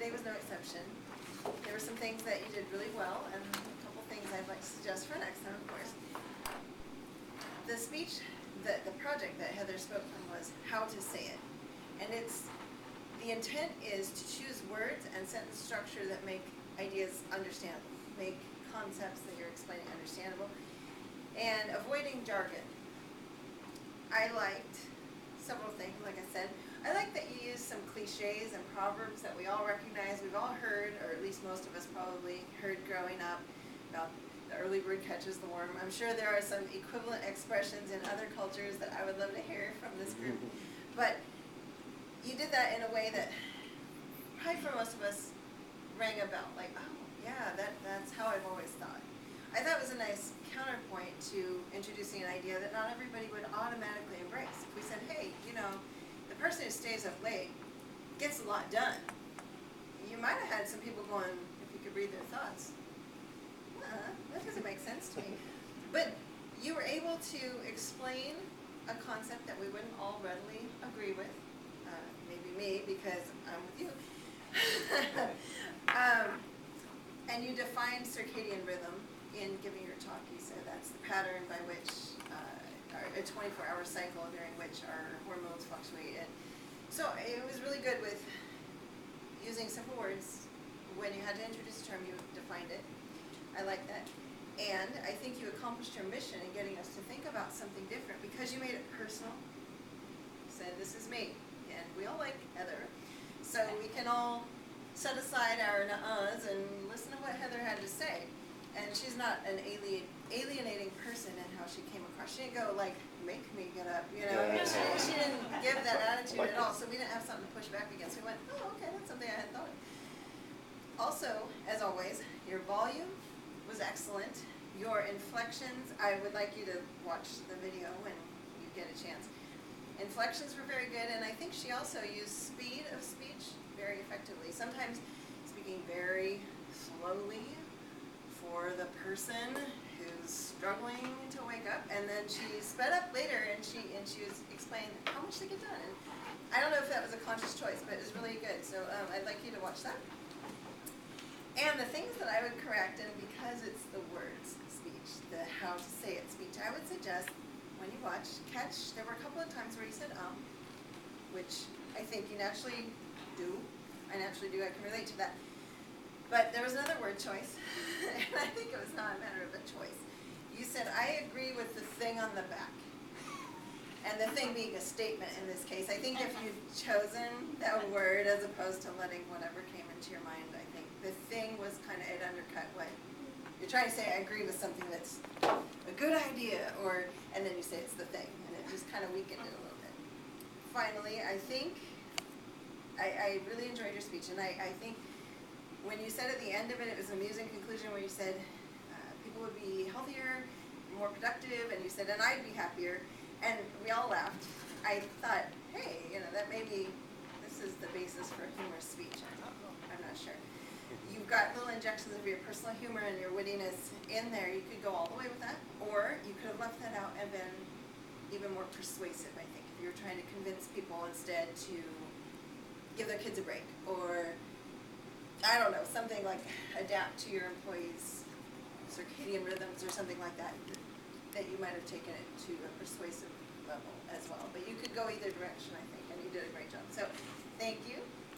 today was no exception. There were some things that you did really well, and a couple things I'd like to suggest for next time, of course. The speech, the project that Heather spoke from was how to say it. And the intent is to choose words and sentence structure that make ideas understandable, make concepts that you're explaining understandable, and avoiding jargon. I liked several things, like I said. I like that you use some cliches and proverbs that we all recognize, we've all heard, or at least most of us probably heard growing up, about the early bird catches the worm. I'm sure there are some equivalent expressions in other cultures that I would love to hear from this group. But you did that in a way that probably for most of us rang a bell, like, oh, yeah, that's how I've always thought. I thought it was a nice counterpoint to introducing an idea that not everybody would automatically embrace. If we said, hey, you know, the person who stays up late gets a lot done, you might have had some people going, if you could read their thoughts, that doesn't make sense to me. But you were able to explain a concept that we wouldn't all readily agree with, maybe me because I'm with you. And you defined circadian rhythm in giving your talk. You said that's the pattern by which, a 24-hour cycle during which our hormones fluctuate. And so it was really good with using simple words. When you had to introduce a term, you defined it. I like that. And I think you accomplished your mission in getting us to think about something different because you made it personal. You said, this is me. And we all like Heather. So we can all set aside our nuh-uhs and listen to what Heather had to say. And she's not an alienating person in how she came across. She didn't go like, make me get up, you know. She didn't give that attitude at all. So we didn't have something to push back against. We went, oh, okay, that's something I hadn't thought of. Also, as always, your volume was excellent. Your inflections, I would like you to watch the video when you get a chance. Inflections were very good, and I think she also used speed of speech very effectively. Sometimes speaking very slowly for the person who's struggling to wake up, and then she sped up later and she was explaining how much they get done. And I don't know if that was a conscious choice, but it was really good. So I'd like you to watch that. And the things that I would correct, and because it's the words speech, the how to say it speech, I would suggest when you watch, there were a couple of times where you said which I think you naturally do. I naturally do, I can relate to that. But there was another word choice, and I think it was not a matter of a choice. You said, I agree with the thing on the back. And the thing being a statement in this case. I think if you'd chosen that word as opposed to letting whatever came into your mind, I think the thing was kind of, it undercut what you're trying to say. I agree with something that's a good idea, and then you say it's the thing, and it just kind of weakened it a little bit. Finally, I think, I really enjoyed your speech, and I think when you said at the end of it, it was an amusing conclusion where you said people would be healthier, more productive, and you said, and I'd be happier, and we all laughed. I thought, hey, you know, that maybe this is the basis for humorous speech. I thought, well, I'm not sure. You've got little injections of your personal humor and your wittiness in there. You could go all the way with that, or you could have left that out and been even more persuasive, I think, if you were trying to convince people instead to give their kids a break, or I don't know, something like adapt to your employees' circadian rhythms or something like that, that you might have taken it to a persuasive level as well. But you could go either direction, I think, and you did a great job. So thank you.